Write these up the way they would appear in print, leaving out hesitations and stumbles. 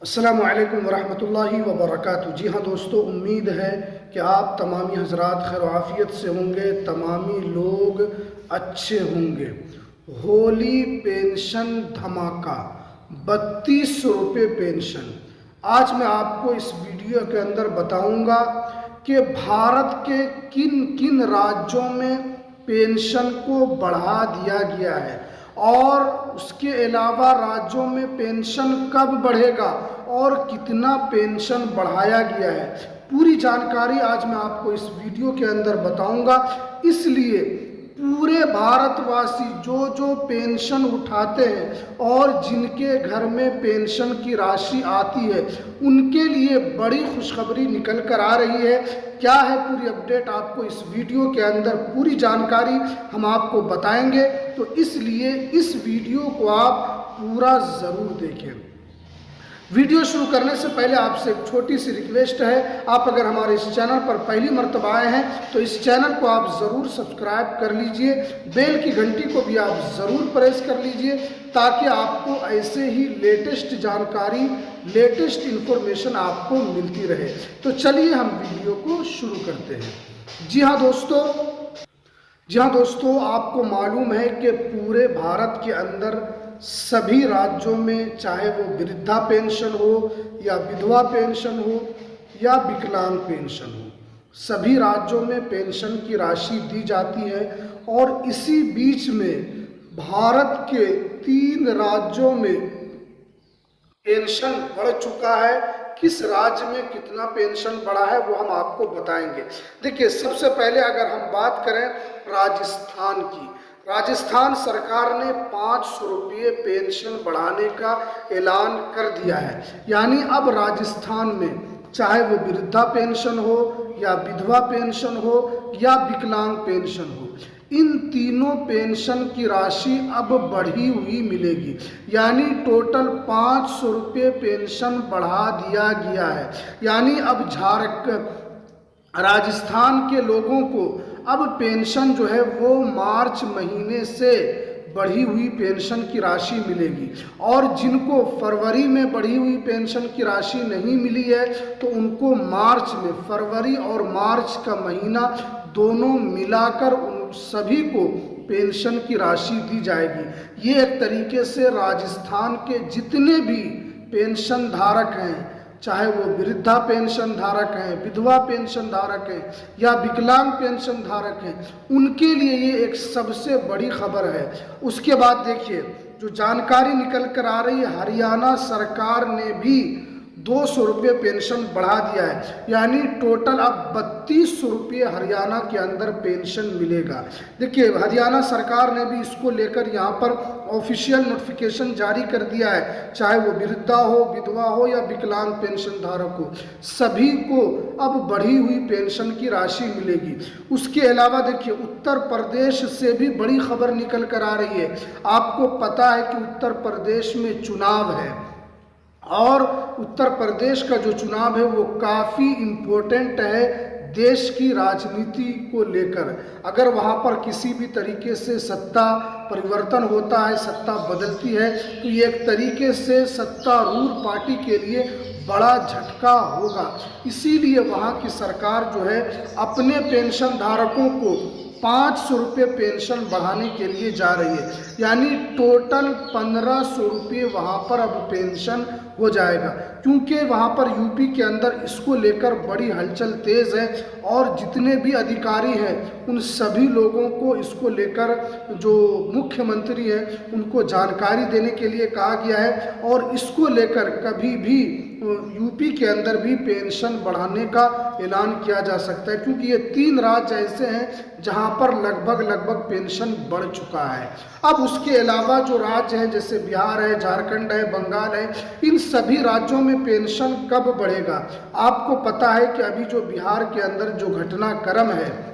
अस्सलामु अलैकुम वरहमतुल्लाहि वबरकातुहू। जी हाँ दोस्तों, उम्मीद है कि आप तमामी हजरात खैर आफियत से होंगे, तमामी लोग अच्छे होंगे। होली पेंशन धमाका, 3200 रुपये पेंशन। आज मैं आपको इस वीडियो के अंदर बताऊंगा कि भारत के किन किन राज्यों में पेंशन को बढ़ा दिया गया है और उसके अलावा राज्यों में पेंशन कब बढ़ेगा और कितना पेंशन बढ़ाया गया है। पूरी जानकारी आज मैं आपको इस वीडियो के अंदर बताऊंगा। इसलिए पूरे भारतवासी जो पेंशन उठाते हैं और जिनके घर में पेंशन की राशि आती है उनके लिए बड़ी खुशखबरी निकल कर आ रही है। क्या है पूरी अपडेट, आपको इस वीडियो के अंदर पूरी जानकारी हम आपको बताएंगे, तो इसलिए इस वीडियो को आप पूरा ज़रूर देखें। वीडियो शुरू करने से पहले आपसे एक छोटी सी रिक्वेस्ट है, आप अगर हमारे इस चैनल पर पहली मर्तबा आए हैं तो इस चैनल को आप ज़रूर सब्सक्राइब कर लीजिए, बेल की घंटी को भी आप ज़रूर प्रेस कर लीजिए ताकि आपको ऐसे ही लेटेस्ट जानकारी, लेटेस्ट इन्फॉर्मेशन आपको मिलती रहे। तो चलिए हम वीडियो को शुरू करते हैं। जी हाँ दोस्तों, आपको मालूम है कि पूरे भारत के अंदर सभी राज्यों में, चाहे वो वृद्धा पेंशन हो या विधवा पेंशन हो या विकलांग पेंशन हो, सभी राज्यों में पेंशन की राशि दी जाती है। और इसी बीच में भारत के 3 राज्यों में पेंशन बढ़ चुका है। किस राज्य में कितना पेंशन बढ़ा है वो हम आपको बताएंगे। देखिए, सबसे पहले अगर हम बात करें राजस्थान की, राजस्थान सरकार ने 500 रुपये पेंशन बढ़ाने का ऐलान कर दिया है। यानी अब राजस्थान में चाहे वो वृद्धा पेंशन हो या विधवा पेंशन हो या विकलांग पेंशन हो, इन तीनों पेंशन की राशि अब बढ़ी हुई मिलेगी। यानी टोटल 500 रुपये पेंशन बढ़ा दिया गया है। यानी अब राजस्थान के लोगों को अब पेंशन जो है वो मार्च महीने से बढ़ी हुई पेंशन की राशि मिलेगी। और जिनको फरवरी में बढ़ी हुई पेंशन की राशि नहीं मिली है तो उनको मार्च में, फरवरी और मार्च का महीना दोनों मिलाकर उन सभी को पेंशन की राशि दी जाएगी। ये एक तरीके से राजस्थान के जितने भी पेंशन धारक हैं, चाहे वो वृद्धा पेंशन धारक हैं, विधवा पेंशन धारक हैं या विकलांग पेंशन धारक हैं, उनके लिए ये एक सबसे बड़ी खबर है। उसके बाद देखिए, जो जानकारी निकल कर आ रही है, हरियाणा सरकार ने भी 200 रुपये पेंशन बढ़ा दिया है। यानी टोटल अब 3200 रुपये हरियाणा के अंदर पेंशन मिलेगा। देखिए, हरियाणा सरकार ने भी इसको लेकर यहाँ पर ऑफिशियल नोटिफिकेशन जारी कर दिया है। चाहे वो वृद्धा हो, विधवा हो या विकलांग पेंशन धारक हो, सभी को अब बढ़ी हुई पेंशन की राशि मिलेगी। उसके अलावा देखिए, उत्तर प्रदेश से भी बड़ी खबर निकल कर आ रही है। आपको पता है कि उत्तर प्रदेश में चुनाव है और उत्तर प्रदेश का जो चुनाव है वो काफ़ी इम्पोर्टेंट है देश की राजनीति को लेकर। अगर वहाँ पर किसी भी तरीके से सत्ता परिवर्तन होता है, सत्ता बदलती है, तो ये एक तरीके से सत्तारूढ़ पार्टी के लिए बड़ा झटका होगा। इसीलिए वहाँ की सरकार जो है अपने पेंशन धारकों को 500 रुपये पेंशन बढ़ाने के लिए जा रही है। यानी टोटल 1500 रुपये वहाँ पर अब पेंशन हो जाएगा, क्योंकि वहाँ पर यूपी के अंदर इसको लेकर बड़ी हलचल तेज़ है और जितने भी अधिकारी हैं उन सभी लोगों को इसको लेकर, जो मुख्यमंत्री हैं उनको जानकारी देने के लिए कहा गया है। और इसको लेकर कभी भी यूपी के अंदर भी पेंशन बढ़ाने का ऐलान किया जा सकता है, क्योंकि ये 3 राज्य ऐसे हैं जहां पर लगभग पेंशन बढ़ चुका है। अब उसके अलावा जो राज्य हैं जैसे बिहार है, झारखंड है, बंगाल है, इन सभी राज्यों में पेंशन कब बढ़ेगा। आपको पता है कि अभी जो बिहार के अंदर जो घटनाक्रम है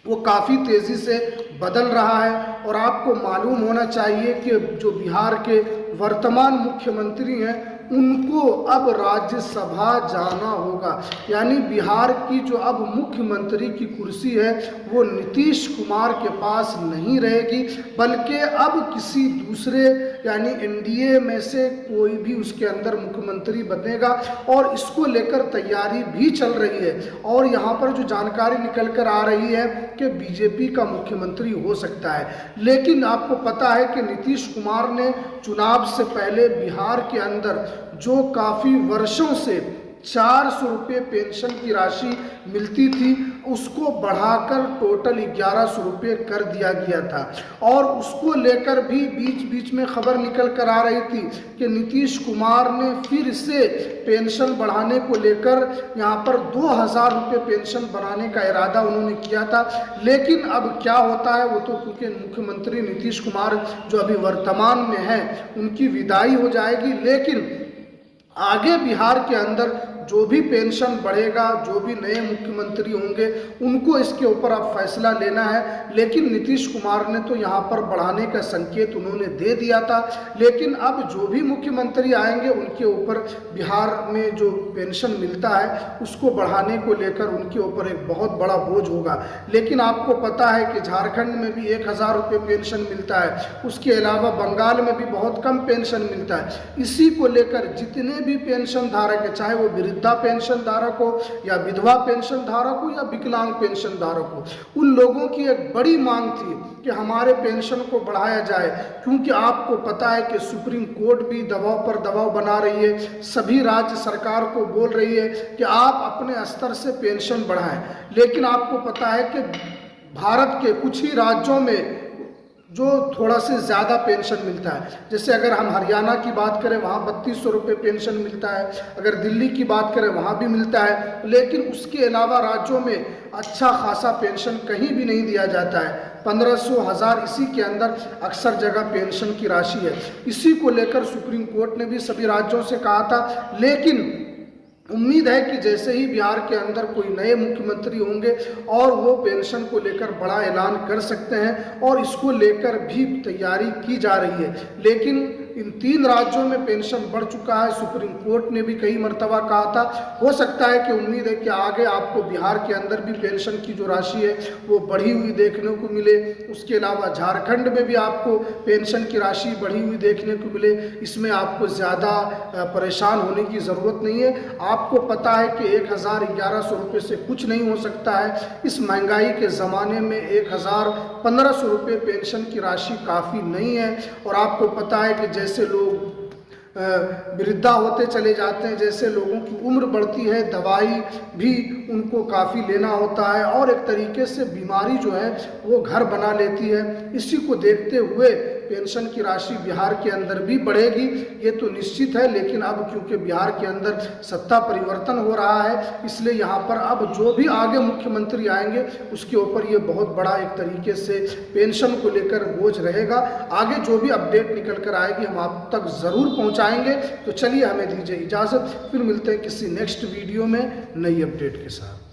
वो काफ़ी तेज़ी से बदल रहा है। और आपको मालूम होना चाहिए कि जो बिहार के वर्तमान मुख्यमंत्री हैं उनको अब राज्यसभा जाना होगा। यानी बिहार की जो अब मुख्यमंत्री की कुर्सी है वो नीतीश कुमार के पास नहीं रहेगी, बल्कि अब किसी दूसरे यानी एनडीए में से कोई भी उसके अंदर मुख्यमंत्री बनेगा और इसको लेकर तैयारी भी चल रही है। और यहाँ पर जो जानकारी निकल कर आ रही है कि बीजेपी का मुख्यमंत्री हो सकता है। लेकिन आपको पता है कि नीतीश कुमार ने चुनाव से पहले बिहार के अंदर जो काफ़ी वर्षों से 400 रुपये पेंशन की राशि मिलती थी उसको बढ़ाकर टोटल 1100 रुपये कर दिया गया था। और उसको लेकर भी बीच बीच में खबर निकल कर आ रही थी कि नीतीश कुमार ने फिर से पेंशन बढ़ाने को लेकर यहाँ पर 2000 रुपये पेंशन बढ़ाने का इरादा उन्होंने किया था। लेकिन अब क्या होता है वो तो क्योंकि मुख्यमंत्री नीतीश कुमार जो अभी वर्तमान में है उनकी विदाई हो जाएगी, लेकिन आगे बिहार के अंदर जो भी पेंशन बढ़ेगा, जो भी नए मुख्यमंत्री होंगे उनको इसके ऊपर अब फैसला लेना है। लेकिन नीतीश कुमार ने तो यहाँ पर बढ़ाने का संकेत उन्होंने दे दिया था, लेकिन अब जो भी मुख्यमंत्री आएंगे उनके ऊपर बिहार में जो पेंशन मिलता है उसको बढ़ाने को लेकर उनके ऊपर एक बहुत बड़ा बोझ होगा। लेकिन आपको पता है कि झारखंड में भी 1000 रुपये पेंशन मिलता है, उसके अलावा बंगाल में भी बहुत कम पेंशन मिलता है। इसी को लेकर जितने भी पेंशन धारक है, चाहे वो वृद्धा पेंशन धारक हो या विधवा पेंशन धारक हो या विकलांग पेंशन धारक हो, उन लोगों की एक बड़ी मांग थी कि हमारे पेंशन को बढ़ाया जाए। क्योंकि आपको पता है कि सुप्रीम कोर्ट भी दबाव पर दबाव बना रही है, सभी राज्य सरकार को बोल रही है कि आप अपने स्तर से पेंशन बढ़ाएं। लेकिन आपको पता है कि भारत के कुछ ही राज्यों में जो थोड़ा से ज़्यादा पेंशन मिलता है, जैसे अगर हम हरियाणा की बात करें वहाँ 3200 रुपये पेंशन मिलता है, अगर दिल्ली की बात करें वहाँ भी मिलता है। लेकिन उसके अलावा राज्यों में अच्छा खासा पेंशन कहीं भी नहीं दिया जाता है। 1500, 1000 इसी के अंदर अक्सर जगह पेंशन की राशि है। इसी को लेकर सुप्रीम कोर्ट ने भी सभी राज्यों से कहा था। लेकिन उम्मीद है कि जैसे ही बिहार के अंदर कोई नए मुख्यमंत्री होंगे और वो पेंशन को लेकर बड़ा ऐलान कर सकते हैं और इसको लेकर भी तैयारी की जा रही है। लेकिन इन 3 राज्यों में पेंशन बढ़ चुका है। सुप्रीम कोर्ट ने भी कई मर्तबा कहा था, हो सकता है कि उम्मीद है कि आगे आपको बिहार के अंदर भी पेंशन की जो राशि है वो बढ़ी हुई देखने को मिले। उसके अलावा झारखंड में भी आपको पेंशन की राशि बढ़ी हुई देखने को मिले। इसमें आपको ज़्यादा परेशान होने की ज़रूरत नहीं है। आपको पता है कि 1100 रुपये से कुछ नहीं हो सकता है। इस महंगाई के ज़माने में 1500 रुपये पेंशन की राशि काफ़ी नहीं है। और आपको पता है कि जैसे लोग वृद्धा होते चले जाते हैं, जैसे लोगों की उम्र बढ़ती है, दवाई भी उनको काफ़ी लेना होता है और एक तरीके से बीमारी जो है वो घर बना लेती है। इसी को देखते हुए पेंशन की राशि बिहार के अंदर भी बढ़ेगी, ये तो निश्चित है। लेकिन अब क्योंकि बिहार के अंदर सत्ता परिवर्तन हो रहा है, इसलिए यहाँ पर अब जो भी आगे मुख्यमंत्री आएंगे उसके ऊपर ये बहुत बड़ा एक तरीके से पेंशन को लेकर बोझ रहेगा। आगे जो भी अपडेट निकल कर आएगी हम आप तक ज़रूर पहुँचाएंगे। तो चलिए हमें दीजिए इजाज़त, फिर मिलते हैं किसी नेक्स्ट वीडियो में नई अपडेट के साथ।